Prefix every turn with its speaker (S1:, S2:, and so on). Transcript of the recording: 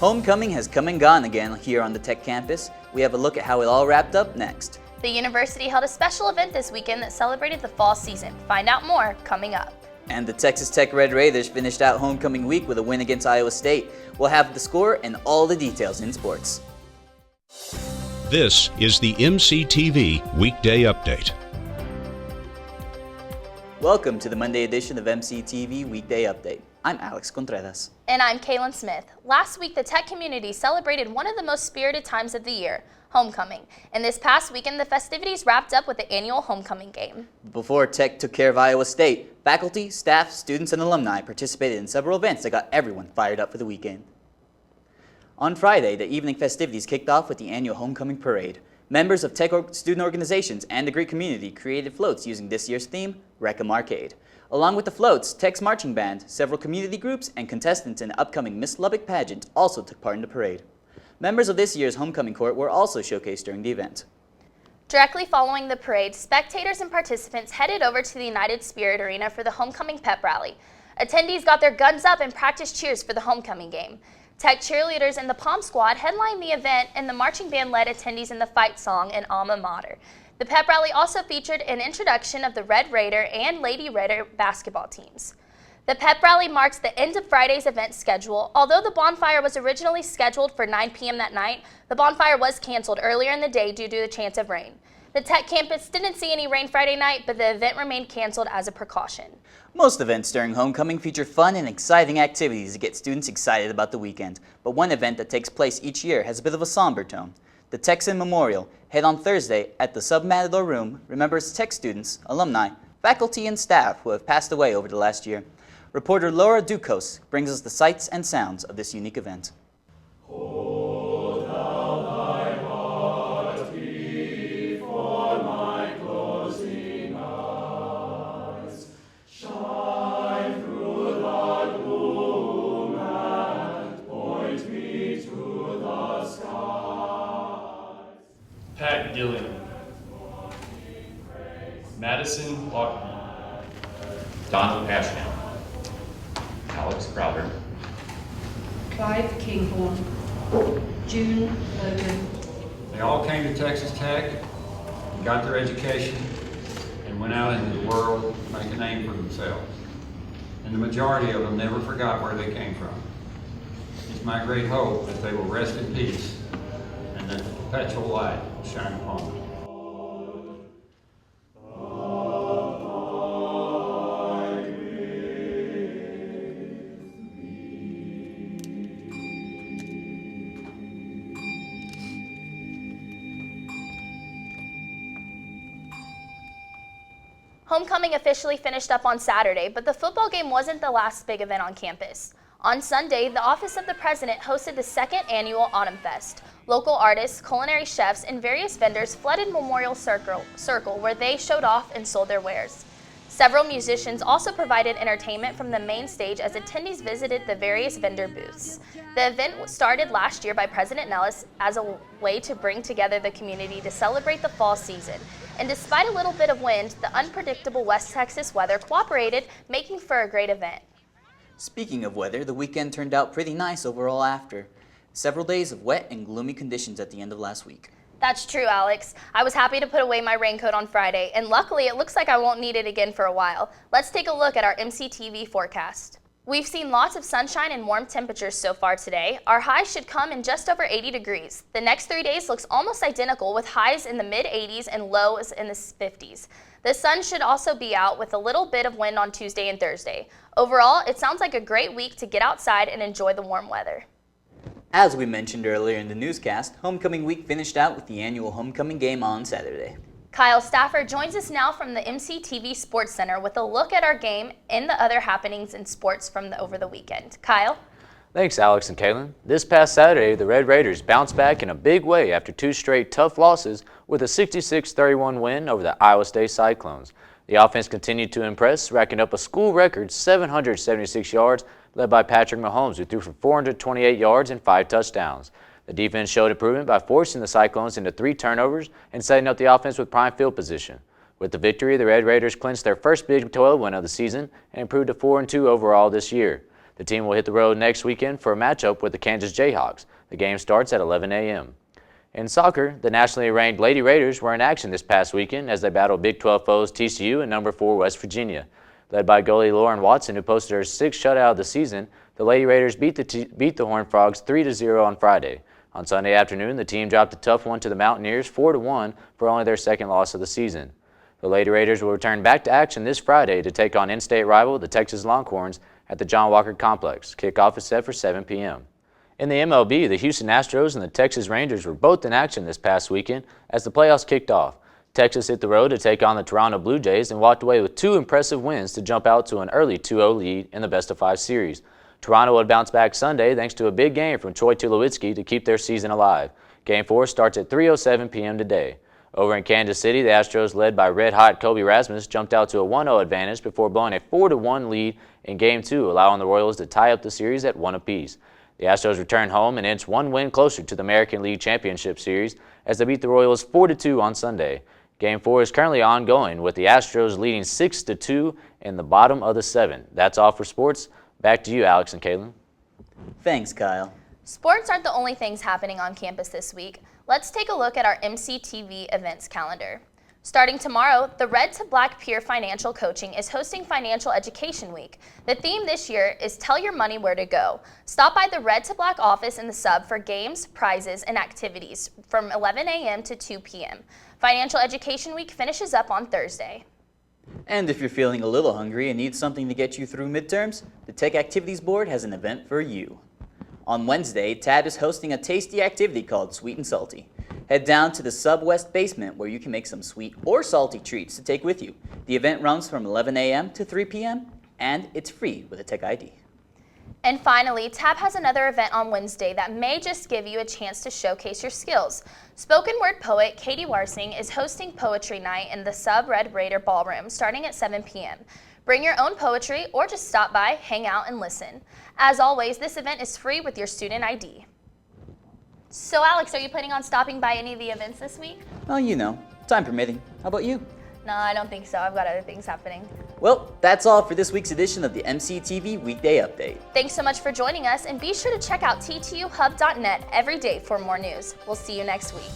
S1: Homecoming has come and gone again here on the Tech campus. We have a look at how it all wrapped up next.
S2: The university held a special event this weekend that celebrated the fall season. Find out more coming up.
S1: And the Texas Tech Red Raiders finished out homecoming week with a win against Iowa State. We'll have the score and all the details in sports.
S3: This is the MCTV Weekday Update.
S1: Welcome to the Monday edition of MCTV Weekday Update. I'm Alex Contreras.
S2: And I'm Kaylyn Smith. Last week, the Tech community celebrated one of the most spirited times of the year, homecoming. And this past weekend, the festivities wrapped up with the annual homecoming game.
S1: Before Tech took care of Iowa State, faculty, staff, students, and alumni participated in several events that got everyone fired up for the weekend. On Friday, the evening festivities kicked off with the annual homecoming parade. Members of Tech student organizations and the great community created floats using this year's theme, Wreck 'em Arcade. Along with the floats, Tech's marching band, several community groups, and contestants in the upcoming Miss Lubbock pageant also took part in the parade. Members of this year's homecoming court were also showcased during the event.
S2: Directly following the parade, spectators and participants headed over to the United Spirit Arena for the homecoming pep rally. Attendees got their guns up and practiced cheers for the homecoming game. Tech cheerleaders and the Pom Squad headlined the event, and the marching band led attendees in the fight song and alma mater. The pep rally also featured an introduction of the Red Raider and Lady Raider basketball teams. The pep rally marks the end of Friday's event schedule. Although the bonfire was originally scheduled for 9 p.m. that night, the bonfire was canceled earlier in the day due to the chance of rain. The Tech campus didn't see any rain Friday night, but the event remained canceled as a precaution.
S1: Most events during homecoming feature fun and exciting activities to get students excited about the weekend. But one event that takes place each year has a bit of a somber tone. The Texan Memorial, held on Thursday at the Sub-Matador Room, remembers Tech students, alumni, faculty, and staff who have passed away over the last year. Reporter Laura Ducos brings us the sights and sounds of this unique event.
S4: Hold thou thy heart before my closing eyes. Shine through the gloom and point me to the skies.
S5: Pat Gilliam, Madison Lockman,
S6: Donald Ashdown, Alex Crowder,
S7: Clive Kinghorn, June Logan.
S8: They all came to Texas Tech, got their education, and went out into the world to make a name for themselves. And the majority of them never forgot where they came from. It's my great hope that they will rest in peace and that the perpetual light will shine upon them.
S2: Homecoming officially finished up on Saturday, but the football game wasn't the last big event on campus. On Sunday, the Office of the President hosted the second annual Autumn Fest. Local artists, culinary chefs, and various vendors flooded Memorial Circle where they showed off and sold their wares. Several musicians also provided entertainment from the main stage as attendees visited the various vendor booths. The event started last year by President Nellis as a way to bring together the community to celebrate the fall season. And despite a little bit of wind, the unpredictable West Texas weather cooperated, making for a great event.
S1: Speaking of weather, the weekend turned out pretty nice overall after several days of wet and gloomy conditions at the end of last week.
S2: That's true, Alex. I was happy to put away my raincoat on Friday, and luckily it looks like I won't need it again for a while. Let's take a look at our MCTV forecast. We've seen lots of sunshine and warm temperatures so far today. Our highs should come in just over 80 degrees. The next 3 days looks almost identical with highs in the mid-80s and lows in the 50s. The sun should also be out with a little bit of wind on Tuesday and Thursday. Overall, it sounds like a great week to get outside and enjoy the warm weather.
S1: As we mentioned earlier in the newscast, homecoming week finished out with the annual homecoming game on Saturday.
S2: Kyle Stafford joins us now from the MCTV Sports Center with a look at our game and the other happenings in sports from over the weekend. Kyle?
S9: Thanks, Alex and Kaylyn. This past Saturday, the Red Raiders bounced back in a big way after 2 straight tough losses with a 66-31 win over the Iowa State Cyclones. The offense continued to impress, racking up a school record 776 yards, led by Patrick Mahomes, who threw for 428 yards and 5 touchdowns. The defense showed improvement by forcing the Cyclones into 3 turnovers and setting up the offense with prime field position. With the victory, the Red Raiders clinched their first Big 12 win of the season and improved to 4-2 overall this year. The team will hit the road next weekend for a matchup with the Kansas Jayhawks. The game starts at 11 a.m. In soccer, the nationally ranked Lady Raiders were in action this past weekend as they battled Big 12 foes TCU and number 4 West Virginia. Led by goalie Lauren Watson, who posted her 6th shutout of the season, the Lady Raiders beat the Horned Frogs 3-0 on Friday. On Sunday afternoon, the team dropped a tough one to the Mountaineers 4-1 for only their 2nd loss of the season. The Lady Raiders will return back to action this Friday to take on in-state rival the Texas Longhorns at the John Walker Complex. Kickoff is set for 7 p.m. In the MLB, the Houston Astros and the Texas Rangers were both in action this past weekend as the playoffs kicked off. Texas hit the road to take on the Toronto Blue Jays and walked away with 2 impressive wins to jump out to an early 2-0 lead in the best-of-5 series. Toronto would bounce back Sunday thanks to a big game from Troy Tulowitzki to keep their season alive. Game 4 starts at 3:07 p.m. today. Over in Kansas City, the Astros, led by red-hot Kobe Rasmus, jumped out to a 1-0 advantage before blowing a 4-1 lead in Game 2, allowing the Royals to tie up the series at 1 apiece. The Astros returned home and inched 1 win closer to the American League Championship Series as they beat the Royals 4-2 on Sunday. Game 4 is currently ongoing, with the Astros leading 6-2 in the bottom of the 7. That's all for sports. Back to you, Alex and Kaylyn.
S1: Thanks, Kyle.
S2: Sports aren't the only things happening on campus this week. Let's take a look at our MCTV events calendar. Starting tomorrow, the Red to Black Peer Financial Coaching is hosting Financial Education Week. The theme this year is Tell Your Money Where to Go. Stop by the Red to Black office in the sub for games, prizes, and activities from 11 a.m. to 2 p.m. Financial Education Week finishes up on Thursday.
S1: And if you're feeling a little hungry and need something to get you through midterms, the Tech Activities Board has an event for you. On Wednesday, TAB is hosting a tasty activity called Sweet and Salty. Head down to the Sub-West basement where you can make some sweet or salty treats to take with you. The event runs from 11 a.m. to 3 p.m. and it's free with a Tech ID.
S2: And finally, TAB has another event on Wednesday that may just give you a chance to showcase your skills. Spoken word poet Katie Warsing is hosting Poetry Night in the Sub Red Raider Ballroom starting at 7 p.m. Bring your own poetry or just stop by, hang out, and listen. As always, this event is free with your student ID. So Alex, are you planning on stopping by any of the events this week?
S1: Oh, you know, time permitting. How about you?
S2: No, I don't think so. I've got other things happening.
S1: Well, that's all for this week's edition of the MCTV Weekday Update.
S2: Thanks so much for joining us, and be sure to check out ttuhub.net every day for more news. We'll see you next week.